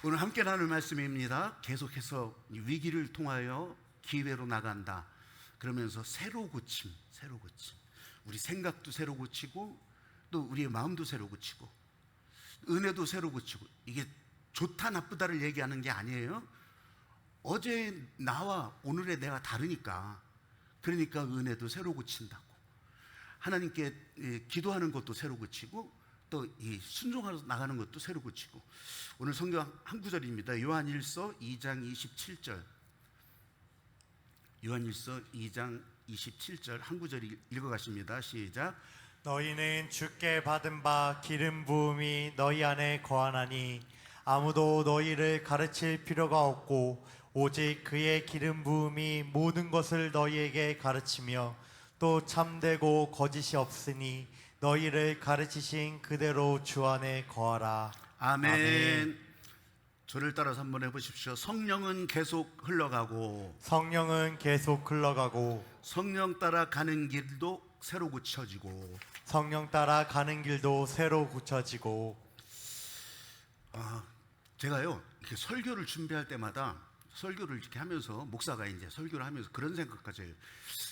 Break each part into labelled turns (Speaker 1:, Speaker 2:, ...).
Speaker 1: 오늘 함께 나눌 말씀입니다. 계속해서 위기를 통하여 기회로 나간다. 그러면서 새로 고침. 우리 생각도 새로 고치고 또 우리의 마음도 새로 고치고 은혜도 새로 고치고. 이게 좋다 나쁘다를 얘기하는 게 아니에요. 어제 나와 오늘의 내가 다르니까, 그러니까 은혜도 새로 고친다고. 하나님께 기도하는 것도 새로 고치고 또 이 순종하러 나가는 것도 새로 고치고. 오늘 성경 한 구절입니다. 요한일서 2장 27절. 요한일서 2장 27절 한 구절 읽어가십니다. 시작.
Speaker 2: 너희는 주께 받은 바 기름 부음이 너희 안에 거하나니 아무도 너희를 가르칠 필요가 없고 오직 그의 기름 부음이 모든 것을 너희에게 가르치며 또 참되고 거짓이 없으니 너희를 가르치신 그대로 주 안에 거하라.
Speaker 1: 아멘.
Speaker 2: 아멘.
Speaker 1: 저를 따라서 한번 해보십시오. 성령은 계속 흘러가고
Speaker 2: 성령은 계속 흘러가고
Speaker 1: 성령 따라 가는 길도 새로 고쳐지고.
Speaker 2: 성령 따라 가는 길도 새로 고쳐지고.
Speaker 1: 제가요 이렇게 설교를 준비할 때마다 설교를 이렇게 하면서, 목사가 이제 설교를 하면서 그런 생각까지 해요.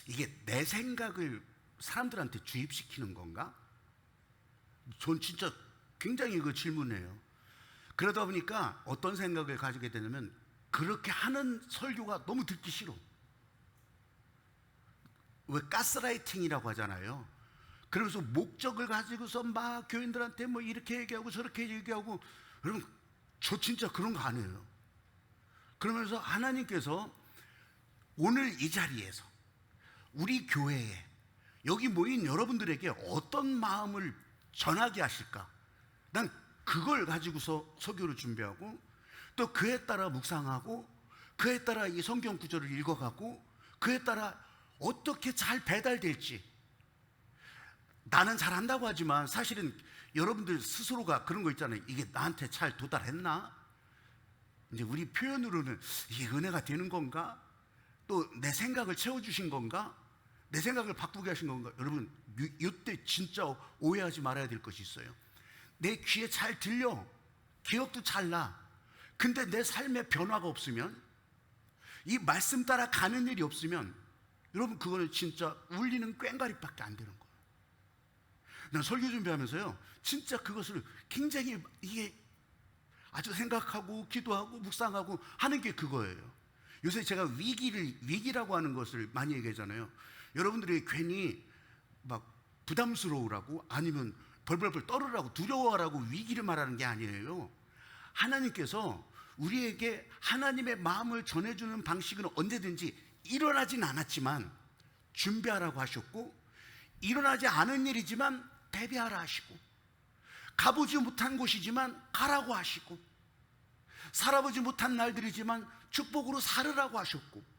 Speaker 1: 이게 내 생각을 사람들한테 주입시키는 건가? 전 진짜 굉장히 그 질문해요. 그러다 보니까 어떤 생각을 가지게 되냐면, 그렇게 하는 설교가 너무 듣기 싫어. 왜 가스라이팅이라고 하잖아요. 그러면서 목적을 가지고서 막 교인들한테 뭐 이렇게 얘기하고 저렇게 얘기하고. 여러분, 저 진짜 그런 거 아니에요. 그러면서 하나님께서 오늘 이 자리에서 우리 교회에 여기 모인 여러분들에게 어떤 마음을 전하게 하실까? 난 그걸 가지고서 설교를 준비하고 또 그에 따라 묵상하고 그에 따라 이 성경 구절을 읽어가고 그에 따라 어떻게 잘 배달될지. 나는 잘한다고 하지만 사실은 여러분들 스스로가 그런 거 있잖아요. 이게 나한테 잘 도달했나? 이제 우리 표현으로는 이게 은혜가 되는 건가? 또 내 생각을 채워주신 건가? 내 생각을 바꾸게 하신 건가? 여러분, 이때 진짜 오해하지 말아야 될 것이 있어요. 내 귀에 잘 들려, 기억도 잘 나. 근데 내 삶에 변화가 없으면, 이 말씀 따라 가는 일이 없으면, 여러분, 그거는 진짜 울리는 꽹과리밖에 안 되는 거예요. 난 설교 준비하면서요, 진짜 그것을 굉장히 이게 아주 생각하고 기도하고 묵상하고 하는 게 그거예요. 요새 제가 위기라고 하는 것을 많이 얘기하잖아요. 여러분들이 괜히 막 부담스러우라고 아니면 벌벌벌 떨으라고 두려워하라고 위기를 말하는 게 아니에요. 하나님께서 우리에게 하나님의 마음을 전해주는 방식은 언제든지 일어나진 않았지만 준비하라고 하셨고, 일어나지 않은 일이지만 대비하라 하시고, 가보지 못한 곳이지만 가라고 하시고, 살아보지 못한 날들이지만 축복으로 살으라고 하셨고.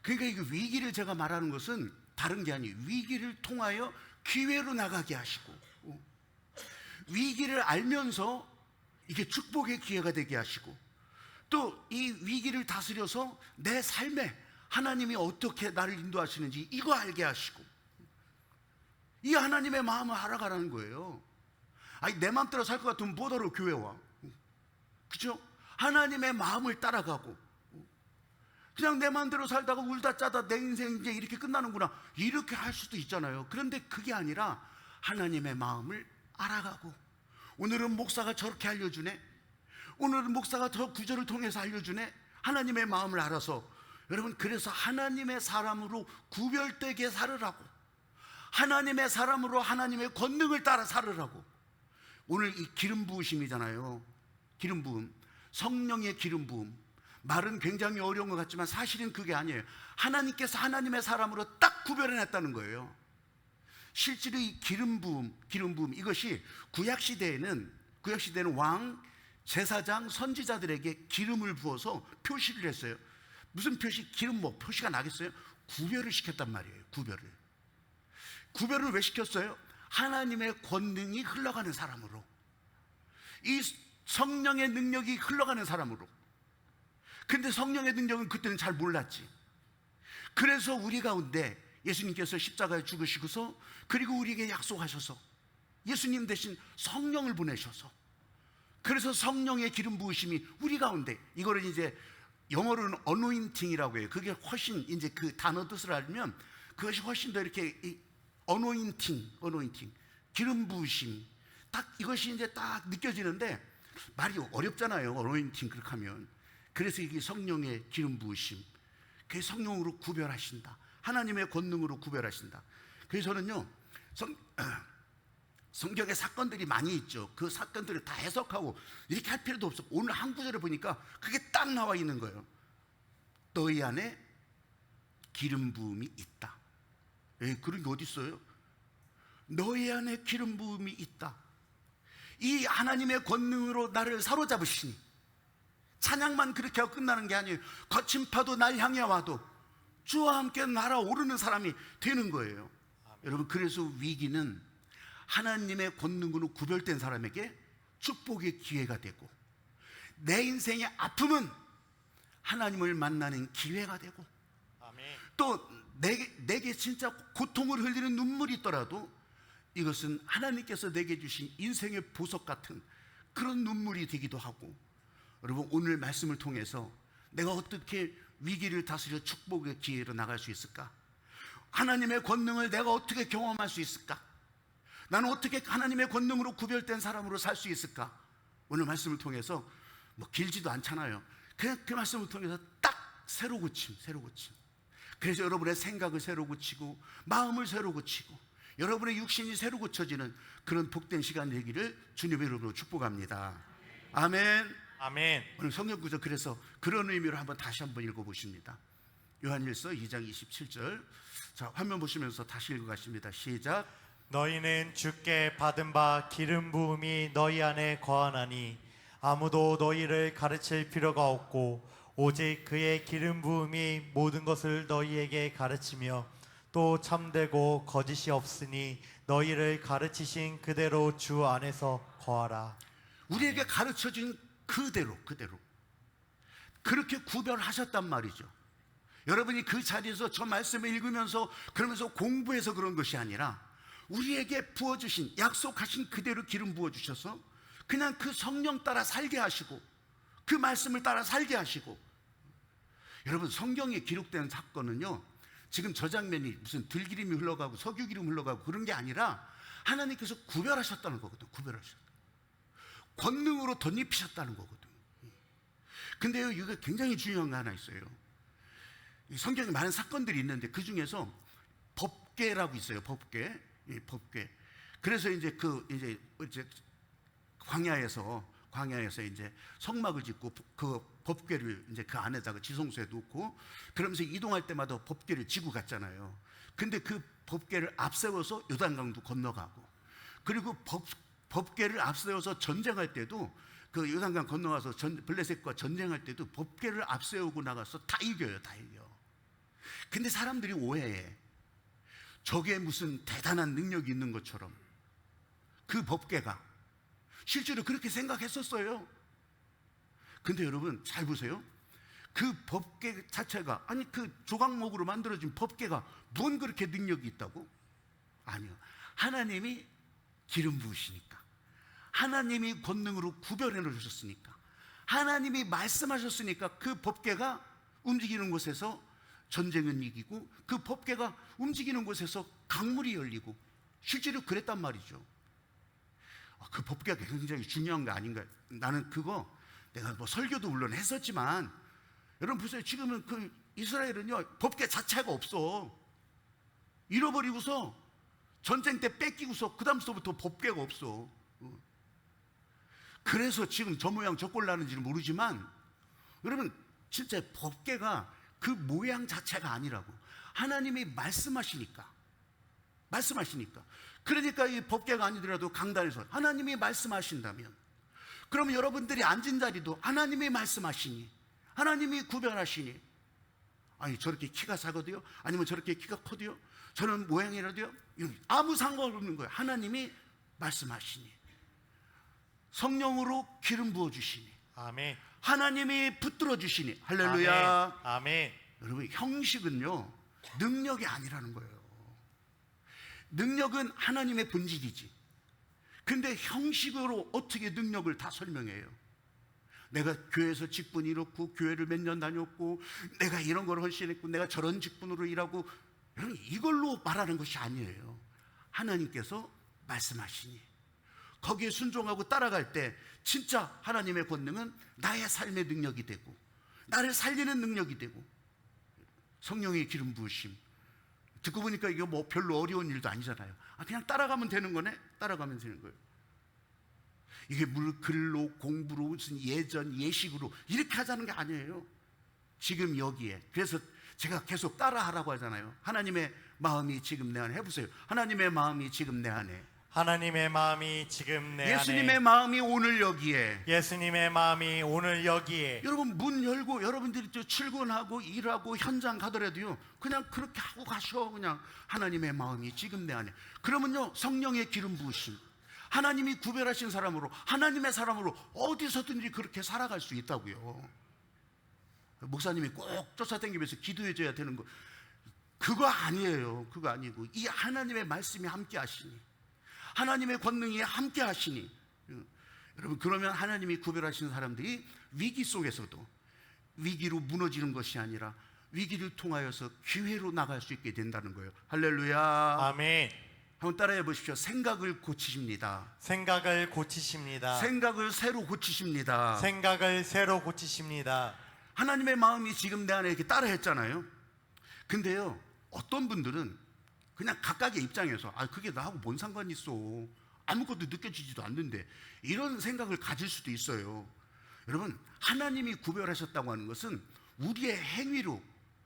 Speaker 1: 그러니까 이 위기를 제가 말하는 것은 다른 게 아니에요. 위기를 통하여 기회로 나가게 하시고, 위기를 알면서 이게 축복의 기회가 되게 하시고, 또 이 위기를 다스려서 내 삶에 하나님이 어떻게 나를 인도하시는지 이거 알게 하시고, 이 하나님의 마음을 알아가라는 거예요. 아니, 내 마음대로 살 것 같으면 뭐더러 교회 와. 그죠? 하나님의 마음을 따라가고, 그냥 내 마음대로 살다가 울다 짜다 내 인생 이제 이렇게 끝나는구나, 이렇게 할 수도 있잖아요. 그런데 그게 아니라 하나님의 마음을 알아가고, 오늘은 목사가 저렇게 알려주네, 오늘은 목사가 저 구절을 통해서 알려주네. 하나님의 마음을 알아서, 여러분, 그래서 하나님의 사람으로 구별되게 살으라고, 하나님의 사람으로 하나님의 권능을 따라 살으라고. 오늘 이 기름 부으심이잖아요. 기름 부음, 성령의 기름 부음. 말은 굉장히 어려운 것 같지만 사실은 그게 아니에요. 하나님께서 하나님의 사람으로 딱 구별해냈다는 거예요. 실제로 이 기름 부음 이것이 구약시대에는 왕, 제사장, 선지자들에게 기름을 부어서 표시를 했어요. 무슨 표시? 기름 뭐 표시가 나겠어요? 구별을 시켰단 말이에요. 구별을 왜 시켰어요? 하나님의 권능이 흘러가는 사람으로, 이 성령의 능력이 흘러가는 사람으로. 근데 성령의 능력은 그때는 잘 몰랐지. 그래서 우리 가운데 예수님께서 십자가에 죽으시고서, 그리고 우리에게 약속하셔서 예수님 대신 성령을 보내셔서 그래서 성령의 기름 부으심이 우리 가운데, 이거를 이제 영어로는 어노인팅이라고 해요. 그게 훨씬 이제 그 단어 뜻을 알면 그것이 훨씬 더 이렇게 어노인팅, 기름 부으심, 딱 이것이 이제 딱 느껴지는데 말이 어렵잖아요. 어노인팅 그렇게 하면. 그래서 이게 성령의 기름 부으심, 그 성령으로 구별하신다. 하나님의 권능으로 구별하신다. 그래서 저는요, 성경에 사건들이 많이 있죠. 그 사건들을 다 해석하고 이렇게 할 필요도 없어. 오늘 한 구절을 보니까 그게 딱 나와 있는 거예요. 너희 안에 기름 부음이 있다. 그런 게 어디 있어요? 너희 안에 기름 부음이 있다. 이 하나님의 권능으로 나를 사로잡으시니, 찬양만 그렇게 하고 끝나는 게 아니에요. 거친 파도 날 향해 와도 주와 함께 날아오르는 사람이 되는 거예요. 여러분, 그래서 위기는 하나님의 권능으로 구별된 사람에게 축복의 기회가 되고, 내 인생의 아픔은 하나님을 만나는 기회가 되고,
Speaker 2: 아멘.
Speaker 1: 또 내게 진짜 고통을 흘리는 눈물이 있더라도 이것은 하나님께서 내게 주신 인생의 보석 같은 그런 눈물이 되기도 하고, 여러분, 오늘 말씀을 통해서 내가 어떻게 위기를 다스려 축복의 기회로 나갈 수 있을까? 하나님의 권능을 내가 어떻게 경험할 수 있을까? 나는 어떻게 하나님의 권능으로 구별된 사람으로 살 수 있을까? 오늘 말씀을 통해서, 뭐 길지도 않잖아요. 그 말씀을 통해서 딱 새로 고침. 그래서 여러분의 생각을 새로 고치고, 마음을 새로 고치고, 여러분의 육신이 새로 고쳐지는 그런 복된 시간 되기를 주님의 이름으로 축복합니다. 아멘.
Speaker 2: 아멘.
Speaker 1: 오늘 성경 구절, 그래서 그런 의미로 다시 한번 읽어보십니다. 요한일서 2장 27절. 자, 화면 보시면서 다시 읽어가십니다. 시작.
Speaker 2: 너희는 주께 받은 바 기름 부음이 너희 안에 거하나니 아무도 너희를 가르칠 필요가 없고 오직 그의 기름 부음이 모든 것을 너희에게 가르치며 또 참되고 거짓이 없으니 너희를 가르치신 그대로 주 안에서 거하라.
Speaker 1: 우리에게 가르쳐진 그대로 그렇게 구별하셨단 말이죠. 여러분이 그 자리에서 저 말씀을 읽으면서 그러면서 공부해서 그런 것이 아니라 우리에게 부어주신, 약속하신 그대로 기름 부어주셔서 그냥 그 성령 따라 살게 하시고, 그 말씀을 따라 살게 하시고. 여러분, 성경에 기록된 사건은요, 지금 저 장면이 무슨 들기름이 흘러가고 석유기름 흘러가고 그런 게 아니라 하나님께서 구별하셨다는 거거든요. 권능으로 덧입히셨다는 거거든요. 근데요, 이거 굉장히 중요한 거 하나 있어요. 성경에 많은 사건들이 있는데 그 중에서 법궤라고 있어요. 법궤. 그래서 이제 광야에서 이제 성막을 짓고 그 법궤를 이제 그 안에다가 지성소에 놓고 그러면서 이동할 때마다 법궤를 지고 갔잖아요. 근데 그 법궤를 앞세워서 요단강도 건너가고, 그리고 법궤를 앞세워서 전쟁할 때도, 그 요단강 건너가서 블레셋과 전쟁할 때도 법궤를 앞세우고 나가서 다 이겨요. 근데 사람들이 오해해. 저게 무슨 대단한 능력이 있는 것처럼. 그 법궤가 실제로 그렇게 생각했었어요. 근데 여러분 잘 보세요. 그 법궤 자체가, 아니 그 조각목으로 만들어진 법궤가 뭔 그렇게 능력이 있다고? 아니요. 하나님이 기름 부으시니까, 하나님이 권능으로 구별해 놓으셨으니까, 하나님이 말씀하셨으니까 그 법궤가 움직이는 곳에서 전쟁은 이기고, 그 법궤가 움직이는 곳에서 강물이 열리고, 실제로 그랬단 말이죠. 그 법궤가 굉장히 중요한 거 아닌가요? 나는 그거 내가 뭐 설교도 물론 했었지만, 여러분 보세요. 지금은 그 이스라엘은요, 법궤 자체가 없어. 잃어버리고서 전쟁 때 뺏기고서 그 다음부터 법궤가 없어. 그래서 지금 저 모양 저 꼴 나는지는 모르지만, 여러분 진짜 법궤가 그 모양 자체가 아니라고. 하나님이 말씀하시니까. 그러니까 이 법궤가 아니더라도 강단에서 하나님이 말씀하신다면, 그러면 여러분들이 앉은 자리도 하나님이 말씀하시니, 하나님이 구별하시니, 아니 저렇게 키가 작아도요, 아니면 저렇게 키가 커도요, 저런 모양이라도요, 아무 상관없는 거예요. 하나님이 말씀하시니, 성령으로 기름 부어주시니,
Speaker 2: 아멘.
Speaker 1: 하나님이 붙들어 주시니. 할렐루야.
Speaker 2: 아멘.
Speaker 1: 여러분, 형식은요 능력이 아니라는 거예요. 능력은 하나님의 본질이지. 근데 형식으로 어떻게 능력을 다 설명해요. 내가 교회에서 직분이 이렇고 교회를 몇 년 다녔고 내가 이런 걸 헌신했고 내가 저런 직분으로 일하고 이걸로 말하는 것이 아니에요. 하나님께서 말씀하시니 거기에 순종하고 따라갈 때 진짜 하나님의 권능은 나의 삶의 능력이 되고 나를 살리는 능력이 되고 성령의 기름 부으심. 듣고 보니까 이거 뭐 별로 어려운 일도 아니잖아요. 그냥 따라가면 되는 거네. 따라가면 되는 거예요. 이게 글로 공부로 무슨 예전 예식으로 이렇게 하자는 게 아니에요. 지금 여기에. 그래서 제가 계속 따라하라고 하잖아요. 하나님의 마음이 지금 내 안에. 해보세요. 하나님의 마음이 지금 내 안에.
Speaker 2: 하나님의 마음이 지금 내
Speaker 1: 예수님의
Speaker 2: 안에.
Speaker 1: 마음이 오늘 여기에.
Speaker 2: 예수님의 마음이 오늘 여기에.
Speaker 1: 여러분 문 열고 여러분들이 출근하고 일하고 현장 가더라도요 그냥 그렇게 하고 가셔. 그냥 하나님의 마음이 지금 내 안에. 그러면요 성령의 기름 부으심, 하나님이 구별하신 사람으로 하나님의 사람으로 어디서든지 그렇게 살아갈 수 있다고요. 목사님이 꼭 쫓아다니면서 기도해 줘야 되는 거 그거 아니에요. 그거 아니고 이 하나님의 말씀이 함께 하시니 하나님의 권능이 함께 하시니 여러분 그러면 하나님이 구별하신 사람들이 위기 속에서도 위기로 무너지는 것이 아니라 위기를 통하여서 기회로 나갈 수 있게 된다는 거예요. 할렐루야.
Speaker 2: 아멘.
Speaker 1: 한번 따라해 보십시오. 생각을 고치십니다.
Speaker 2: 생각을 고치십니다.
Speaker 1: 생각을 새로 고치십니다.
Speaker 2: 생각을 새로 고치십니다.
Speaker 1: 하나님의 마음이 지금 내 안에 이렇게 따라 했잖아요. 근데요 어떤 분들은 그냥 각각의 입장에서 그게 나하고 뭔 상관이 있어, 아무것도 느껴지지도 않는데, 이런 생각을 가질 수도 있어요. 여러분 하나님이 구별하셨다고 하는 것은 우리의 행위로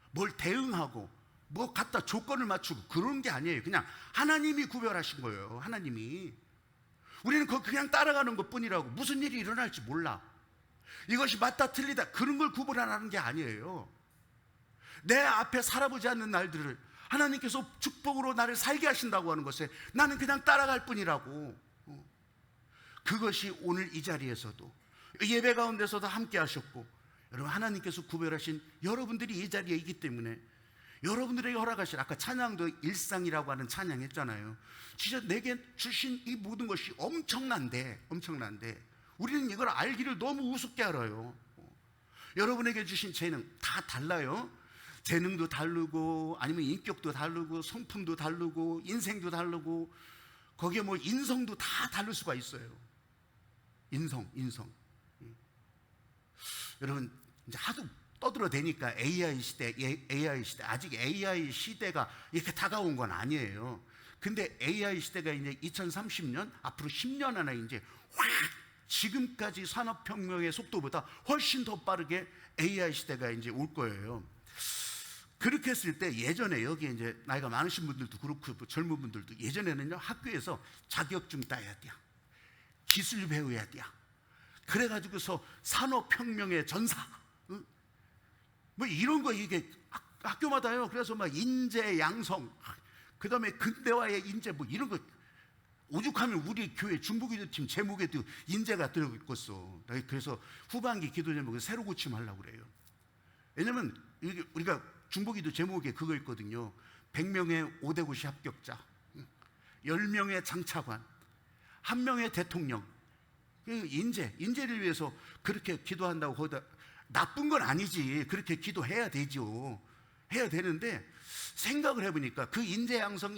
Speaker 1: 뭘 대응하고 뭐 갖다 조건을 맞추고 그런 게 아니에요. 그냥 하나님이 구별하신 거예요. 하나님이. 우리는 그냥 따라가는 것뿐이라고. 무슨 일이 일어날지 몰라. 이것이 맞다 틀리다 그런 걸 구분하는 게 아니에요. 내 앞에 살아보지 않는 날들을 하나님께서 축복으로 나를 살게 하신다고 하는 것에 나는 그냥 따라갈 뿐이라고. 그것이 오늘 이 자리에서도 예배 가운데서도 함께 하셨고, 여러분 하나님께서 구별하신 여러분들이 이 자리에 있기 때문에 여러분들에게 허락하신, 아까 찬양도 일상이라고 하는 찬양 했잖아요. 진짜 내게 주신 이 모든 것이 엄청난데 우리는 이걸 알기를 너무 우습게 알아요. 여러분에게 주신 재능 다 달라요. 재능도 다르고 아니면 인격도 다르고 성품도 다르고 인생도 다르고 거기에 뭐 인성도 다 다를 수가 있어요. 인성. 여러분 이제 하도 떠들어대니까 AI 시대 아직 AI 시대가 이렇게 다가온 건 아니에요. 근데 AI 시대가 이제 2030년 앞으로 10년 안에 이제 확 지금까지 산업혁명의 속도보다 훨씬 더 빠르게 AI 시대가 이제 올 거예요. 그렇게 했을 때 예전에 여기 이제 나이가 많으신 분들도 그렇고 젊은 분들도 예전에는요 학교에서 자격증 따야 돼요. 기술 배워야 돼요. 그래가지고서 산업혁명의 전사 뭐 이런 거 이게 학교마다요. 그래서 막 인재 양성, 그 다음에 근대화의 인재 뭐 이런 거 오죽하면 우리 교회 중보기도팀 제목에도 인재가 들어있겠어. 그래서 후반기 기도 제목을 새로 고침하려고 그래요. 왜냐면 우리가 중보기도 제목에 그거 있거든요. 100명의 5대 고시 합격자, 10명의 장차관, 1명의 대통령. 인재를 위해서 그렇게 기도한다고 거기다 나쁜 건 아니지. 그렇게 기도해야 되죠. 해야 되는데 생각을 해보니까 그 인재 양성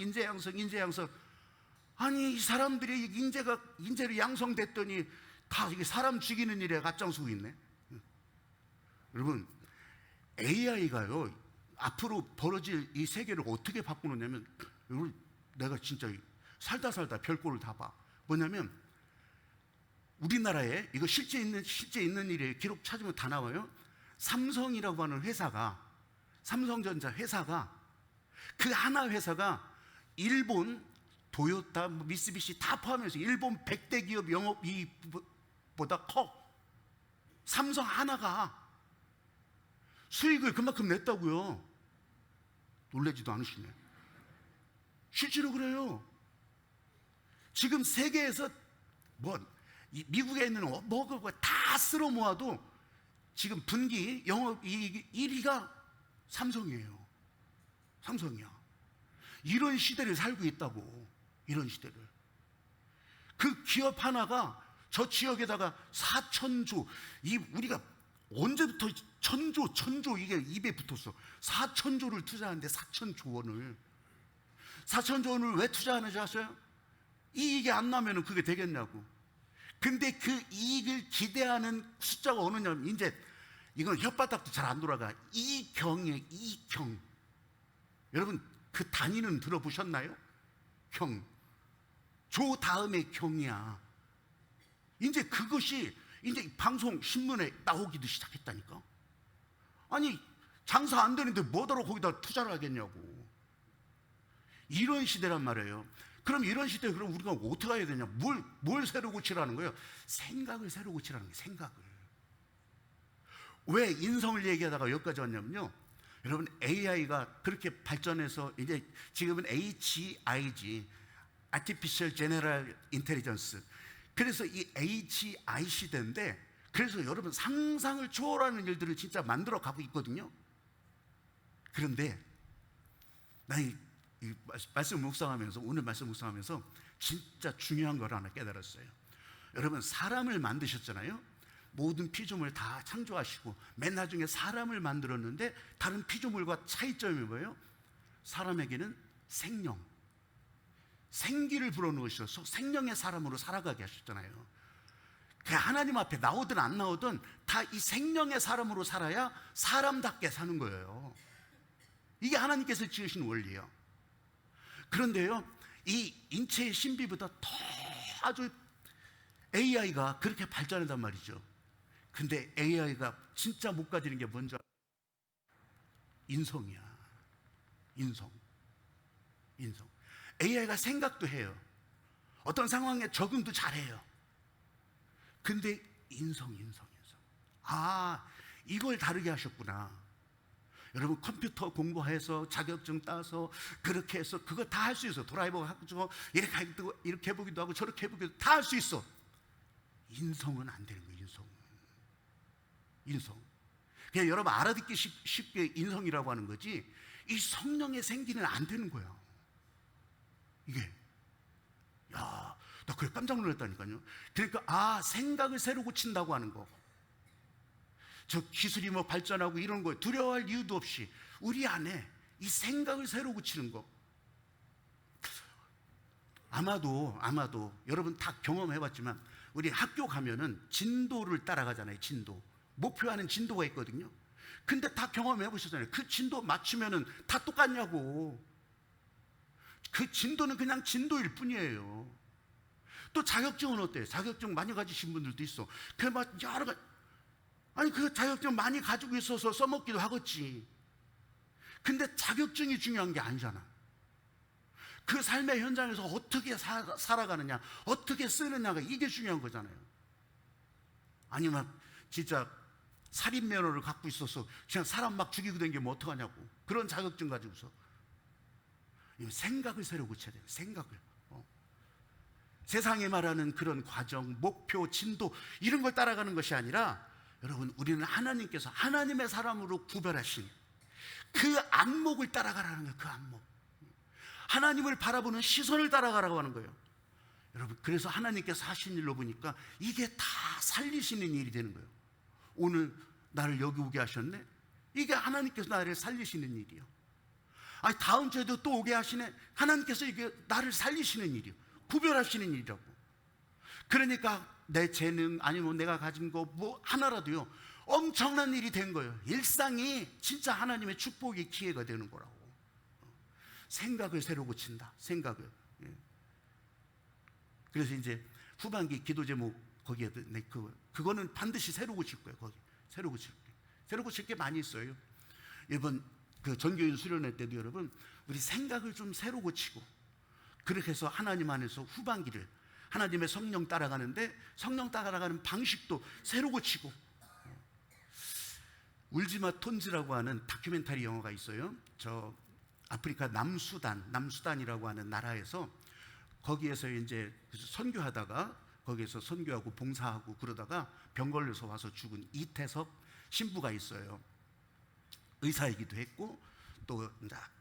Speaker 1: 아니 이 사람들이 인재로 양성됐더니 다 이게 사람 죽이는 일에 앞장서고 있네. 여러분 AI가요 앞으로 벌어질 이 세계를 어떻게 바꾸느냐면, 여러분 내가 진짜 살다 별꼴을 다 봐. 뭐냐면 우리나라에 이거 실제 있는 일에 기록 찾으면 다 나와요. 삼성이라고 하는 회사가, 삼성전자 회사가, 그 하나 회사가 일본 도요타, 미쓰비시 다 포함해서 일본 100대 기업 영업이익보다 커. 삼성 하나가 수익을 그만큼 냈다고요. 놀라지도 않으시네. 실제로 그래요. 지금 세계에서 미국에 있는 그거 다 쓸어 모아도 지금 분기 영업이익 1위가 삼성이에요. 삼성이야. 이런 시대를 살고 있다고. 이런 시대를. 그 기업 하나가 저 지역에다가 4,000조, 우리가 언제부터 천조 이게 입에 붙었어. 4,000조를 투자하는데 4,000조 원을. 4,000조 원을 왜 투자하는지 아세요? 이익이 안 나면은 그게 되겠냐고. 근데 그 이익을 기대하는 숫자가 어느 냐면, 이제 이건 혓바닥도 잘 안 돌아가. 이경이에요, 이경. 여러분, 그 단위는 들어보셨나요? 경. 조 다음에 경이야. 이제 그것이 이제 방송, 신문에 나오기도 시작했다니까. 아니, 장사 안 되는데 뭐더러 거기다 투자를 하겠냐고. 이런 시대란 말이에요. 그럼 이런 시대에 그럼 우리가 어떻게 해야 되냐? 뭘 새로 고치라는 거예요? 생각을 새로 고치라는 거예요. 생각을. 왜 인성을 얘기하다가 여기까지 왔냐면요, 여러분, AI가 그렇게 발전해서 이제 지금은 HIG, Artificial General Intelligence. 그래서 이 HI 시대인데, 그래서 여러분 상상을 초월하는 일들을 진짜 만들어 가고 있거든요. 그런데 나 이 말씀 묵상하면서, 오늘 말씀 묵상하면서 진짜 중요한 걸 하나 깨달았어요. 여러분, 사람을 만드셨잖아요. 모든 피조물 다 창조하시고 맨 나중에 사람을 만들었는데 다른 피조물과 차이점이 뭐예요? 사람에게는 생명, 생기를 불어넣으셔서 생명의 사람으로 살아가게 하셨잖아요. 그 하나님 앞에 나오든 안 나오든 다 이 생명의 사람으로 살아야 사람답게 사는 거예요. 이게 하나님께서 지으신 원리예요. 그런데요, 이 인체의 신비보다 더 아주 AI가 그렇게 발전한단 말이죠. 근데 AI가 진짜 못 가지는 게 뭔지 알아요? 인성이야. 인성. AI가 생각도 해요. 어떤 상황에 적응도 잘해요. 근데 인성. 아, 이걸 다르게 하셨구나. 여러분, 컴퓨터 공부해서 자격증 따서 그렇게 해서 그거 다 할 수 있어. 드라이버 하고 이렇게 해보기도 하고 저렇게 해보기도 다 할 수 있어. 인성은 안 되는 거예요. 인성. 그냥 여러분 알아듣기 쉽게 인성이라고 하는 거지, 이 성령의 생기는 안 되는 거야. 이게. 야, 나 그래 깜짝 놀랐다니까요. 그러니까 생각을 새로 고친다고 하는 거. 저 기술이 뭐 발전하고 이런 거에 두려워할 이유도 없이 우리 안에 이 생각을 새로 고치는 거. 아마도 여러분 다 경험해봤지만 우리 학교 가면은 진도를 따라가잖아요. 진도. 목표하는 진도가 있거든요. 근데 다 경험해보셨잖아요. 그 진도 맞추면은 다 똑같냐고. 그 진도는 그냥 진도일 뿐이에요. 또 자격증은 어때요? 자격증 많이 가지신 분들도 있어. 그 막 여러 가지. 아니, 그 자격증 많이 가지고 있어서 써먹기도 하겠지. 근데 자격증이 중요한 게 아니잖아. 그 삶의 현장에서 어떻게 살아가느냐, 어떻게 쓰느냐가 이게 중요한 거잖아요. 아니면 진짜 살인 면허를 갖고 있어서 그냥 사람 막 죽이고 다니면 어떡하냐고. 그런 자격증 가지고서. 생각을 새로 고쳐야 돼요. 생각을. 세상에 말하는 그런 과정, 목표, 진도 이런 걸 따라가는 것이 아니라, 여러분, 우리는 하나님께서 하나님의 사람으로 구별하신 그 안목을 따라가라는 거예요. 그 안목. 하나님을 바라보는 시선을 따라가라고 하는 거예요. 여러분, 그래서 하나님께서 하신 일로 보니까 이게 다 살리시는 일이 되는 거예요. 오늘 나를 여기 오게 하셨네? 이게 하나님께서 나를 살리시는 일이요. 아니, 다음 주에도 또 오게 하시네? 하나님께서 이게 나를 살리시는 일이요. 구별하시는 일이라고. 그러니까 내 재능 아니면 내가 가진 거 뭐 하나라도요, 엄청난 일이 된 거예요. 일상이 진짜 하나님의 축복의 기회가 되는 거라고. 생각을 새로 고친다. 생각을. 그래서 이제 후반기 기도 제목 거기에 그거는 반드시 새로 고칠 거예요. 거기 새로 고칠 게 많이 있어요. 이번 그 전교인 수련회 때도 여러분, 우리 생각을 좀 새로 고치고, 그렇게 해서 하나님 안에서 후반기를 하나님의 성령 따라가는데, 성령 따라가는 방식도 새로 고치고. 울지마 톤즈라고 하는 다큐멘터리 영화가 있어요. 저 아프리카 남수단이라고 하는 나라에서, 거기에서 이제 선교하다가, 거기에서 선교하고 봉사하고 그러다가 병 걸려서 와서 죽은 이태석 신부가 있어요. 의사이기도 했고 또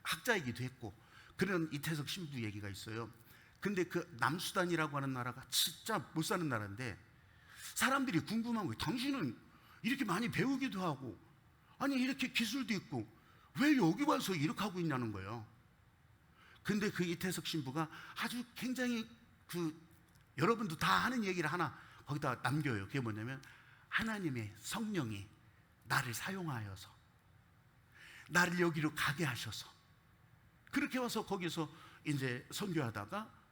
Speaker 1: 학자이기도 했고, 그런 이태석 신부 얘기가 있어요. 근데 그 남수단이라고 하는 나라가 진짜 못 사는 나라인데 사람들이 궁금한 거예요. 당신은 이렇게 많이 배우기도 하고 아니 이렇게 기술도 있고 왜 여기 와서 이렇게 하고 있냐는 거예요. 근데 그 이태석 신부가 아주 굉장히 여러분도 다 하는 얘기를 하나 거기다 남겨요. 그게 뭐냐면 하나님의 성령이 나를 사용하여서 나를 여기로 가게 하셔서 그렇게 와서 거기서 이제 선교하다가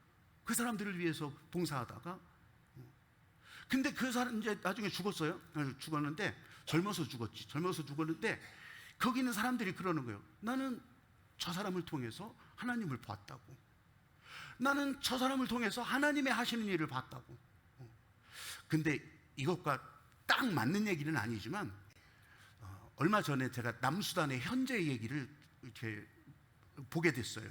Speaker 1: 그 사람들을 위해서 봉사하다가 근데 그 사람 이제 나중에 죽었어요. 죽었는데 젊어서 죽었지. 젊어서 죽었는데 거기 있는 사람들이 그러는 거예요. 나는 저 사람을 통해서 하나님을 봤다고. 나는 저 사람을 통해서 하나님의 하시는 일을 봤다고. 근데 이것과 딱 맞는 얘기는 아니지만 얼마 전에 제가 남수단의 현재 얘기를 이렇게 보게 됐어요.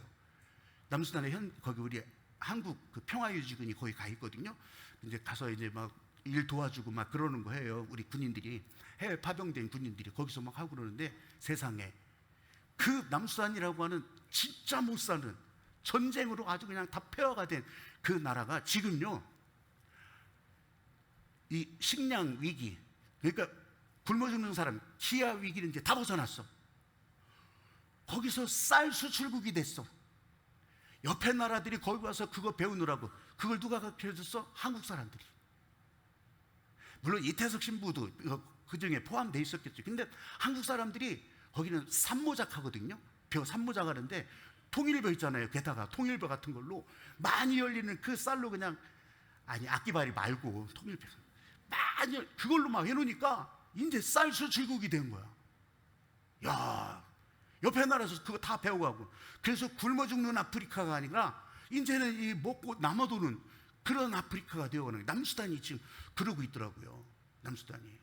Speaker 1: 남수단의 거기 우리 한국 그 평화유지군이 거기 가 있거든요. 이제 가서 이제 막 일 도와주고 막 그러는 거예요. 우리 군인들이 해외 파병된 군인들이 거기서 막 하고 그러는데 세상에 그 남수단이라고 하는 진짜 못 사는 전쟁으로 아주 그냥 다 폐허가 된 그 나라가 지금요 이 식량 위기 그러니까 굶어 죽는 사람 기아 위기를 이제 다 벗어났어. 거기서 쌀 수출국이 됐어. 옆에 나라들이 거기 와서 그거 배우느라고 그걸 누가 가르쳐줬어? 한국 사람들이. 물론 이태석 신부도 그 중에 포함되어 있었겠죠. 근데 한국 사람들이 거기는 산모작 하거든요. 벼 산모작 하는데 통일벼 있잖아요. 게다가 통일벼 같은 걸로 많이 열리는 그 쌀로 그냥 아니 악기발이 말고 통일벼 많이 그걸로 막 해놓으니까 이제 쌀 수출국이 된 거야. 야, 옆에 나라에서 그거 다 배워가고 그래서 굶어 죽는 아프리카가 아니라 이제는 이 먹고 남아도는 그런 아프리카가 되어가는 남수단이 지금 그러고 있더라고요. 남수단이.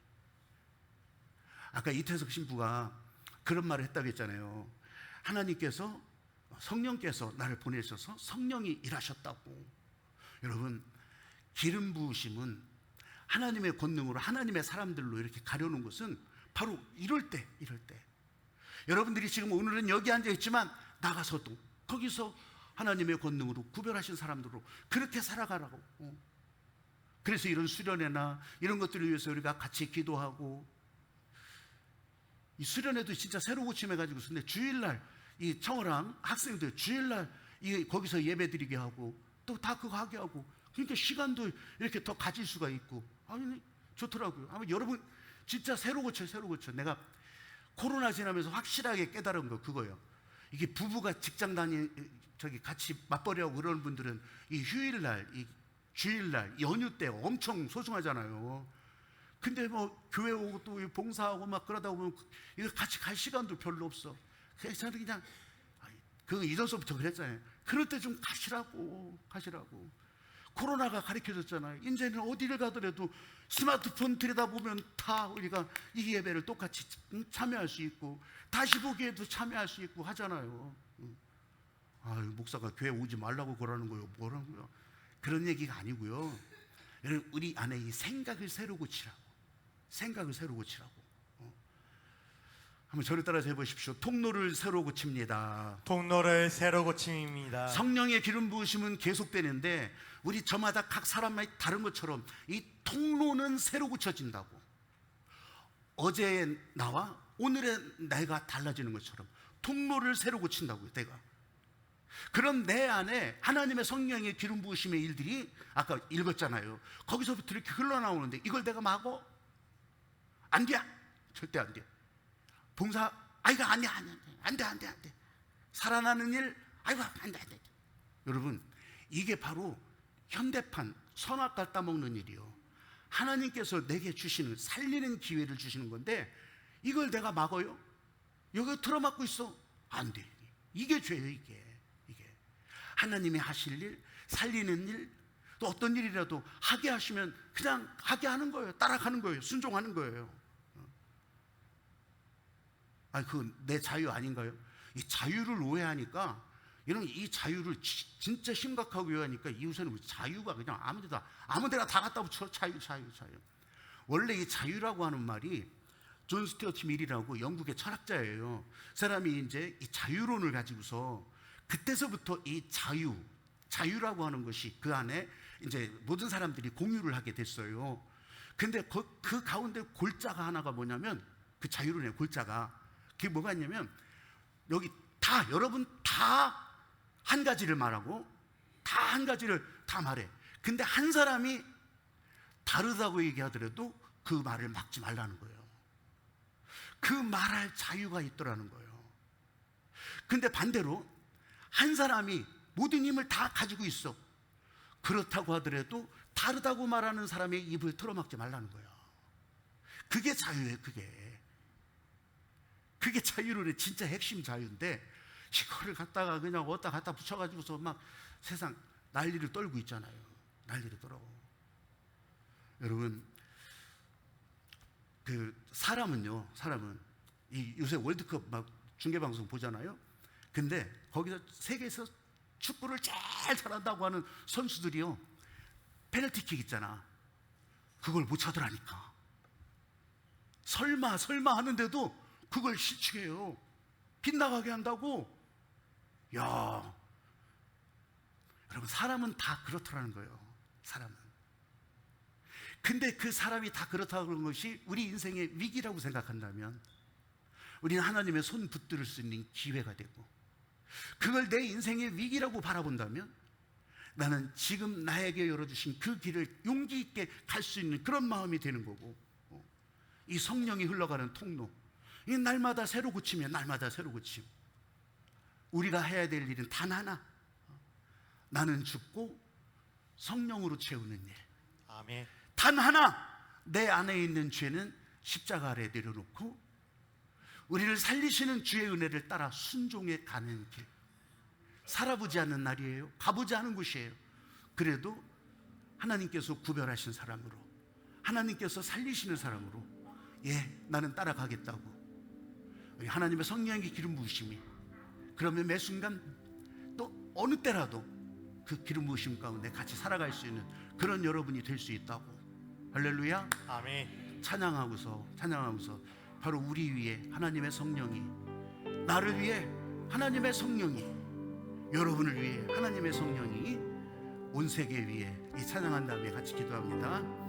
Speaker 1: 아까 이태석 신부가 그런 말을 했다고 했잖아요. 하나님께서 성령께서 나를 보내셔서 성령이 일하셨다고. 여러분 기름 부으심은 하나님의 권능으로 하나님의 사람들로 이렇게 가려는 것은 바로 이럴 때 여러분들이 지금 오늘은 여기 앉아 있지만 나가서도 거기서 하나님의 권능으로 구별하신 사람들로 그렇게 살아가라고. 그래서 이런 수련회나 이런 것들을 위해서 우리가 같이 기도하고 이 수련회도 진짜 새로 고침해가지고 근데 주일날 이 청어랑 학생들 주일날 거기서 예배드리게 하고 또 다 그거 하게 하고 그러니까 시간도 이렇게 더 가질 수가 있고 아니 좋더라고요. 아마 여러분 진짜 새로 고쳐. 내가 코로나 지나면서 확실하게 깨달은 거 그거예요. 이게 부부가 직장 같이 맞벌이하고 그러는 분들은 이 휴일날, 이 주일날, 연휴 때 엄청 소중하잖아요. 근데 뭐 교회 오고 또 봉사하고 막 그러다 보면 이거 같이 갈 시간도 별로 없어. 그래서 저는 그냥 그 이전서부터 그랬잖아요. 그럴 때 좀 가시라고. 코로나가 가르쳐줬잖아요. 이제는 어디를 가더라도 스마트폰 들여다보면 다 우리가 이 예배를 똑같이 참여할 수 있고 다시 보기에도 참여할 수 있고 하잖아요. 목사가 교회 오지 말라고 그러는 거예요. 뭐라고요? 그런 얘기가 아니고요. 우리 안에 이 생각을 새로 고치라고. 한번 저를 따라서 해보십시오. 통로를 새로 고칩니다.
Speaker 2: 통로를 새로 고침입니다.
Speaker 1: 성령의 기름 부으심은 계속되는데 우리 저마다 각 사람마다 다른 것처럼 이 통로는 새로 고쳐진다고. 어제의 나와 오늘의 내가 달라지는 것처럼 통로를 새로 고친다고요. 내가. 그럼 내 안에 하나님의 성령의 기름 부으심의 일들이 아까 읽었잖아요. 거기서부터 이렇게 흘러나오는데 이걸 내가 막어? 안 돼. 절대 안 돼. 봉사, 이거 안 돼. 살아나는 일, 안 돼. 여러분, 이게 바로 현대판 선악과 따먹는 일이요. 하나님께서 내게 주시는, 살리는 기회를 주시는 건데, 이걸 내가 막어요? 여기 틀어막고 있어? 안 돼. 이게 죄예요, 이게. 하나님이 하실 일, 살리는 일, 또 어떤 일이라도 하게 하시면 그냥 하게 하는 거예요. 따라가는 거예요. 순종하는 거예요. 그건 내 자유 아닌가요? 이 자유를 오해하니까 여러분 이 자유를 진짜 심각하게 오해하니까 이웃에는 자유가 그냥 아무데나 다 갖다 붙여. 자유. 원래 이 자유라고 하는 말이 존 스튜어트 밀이라고 영국의 철학자예요. 사람이 이제 이 자유론을 가지고서 그때서부터 이 자유, 자유라고 하는 것이 그 안에 이제 모든 사람들이 공유를 하게 됐어요. 근데 그 가운데 골자가 하나가 뭐냐면, 그 자유로의 골자가, 그게 뭐가 있냐면, 여기 다, 여러분 다 한 가지를 말하고 다 한 가지를 다 말해. 근데 한 사람이 다르다고 얘기하더라도 그 말을 막지 말라는 거예요. 그 말할 자유가 있더라는 거예요. 근데 반대로 한 사람이 모든 힘을 다 가지고 있어. 그렇다고 하더라도 다르다고 말하는 사람의 입을 틀어막지 말라는 거예요. 그게 자유예요. 그게 자유로의 진짜 핵심 자유인데, 이거를 갖다가 그냥 어디다 갖다 붙여가지고서 막 세상 난리를 떨고 있잖아요. 난리를 떨어. 여러분, 그 사람은 이 요새 월드컵 막 중계방송 보잖아요. 근데 거기서 세계에서 축구를 제일 잘한다고 하는 선수들이요, 페널티킥 있잖아, 그걸 못 차더라니까. 설마 하는데도 그걸 실축해요. 빗나가게 한다고. 야, 여러분, 사람은 다 그렇더라는 거예요. 사람은. 근데 그 사람이 다 그렇다고 그런 것이 우리 인생의 위기라고 생각한다면, 우리는 하나님의 손 붙들 수 있는 기회가 되고, 그걸 내 인생의 위기라고 바라본다면, 나는 지금 나에게 열어주신 그 길을 용기 있게 갈 수 있는 그런 마음이 되는 거고, 이 성령이 흘러가는 통로, 이 날마다 새로 고치면 날마다 새로 고침. 우리가 해야 될 일은 단 하나, 나는 죽고 성령으로 채우는 일.
Speaker 2: 아멘.
Speaker 1: 단 하나, 내 안에 있는 죄는 십자가 아래 내려놓고 우리를 살리시는 주의 은혜를 따라 순종해 가는 길. 살아보지 않는 날이에요. 가보지 않은 곳이에요. 그래도 하나님께서 구별하신 사람으로, 하나님께서 살리시는 사람으로, 나는 따라가겠다고. 하나님의 성령의 기름 부으심이, 그러면 매 순간 또 어느 때라도 그 기름 부으심 가운데 같이 살아갈 수 있는 그런 여러분이 될 수 있다고. 할렐루야.
Speaker 2: 아멘.
Speaker 1: 찬양하고서 바로 우리 위에 하나님의 성령이, 나를 위해 하나님의 성령이, 여러분을 위해 하나님의 성령이 온 세계 위에 이 찬양한 다음에 같이 기도합니다.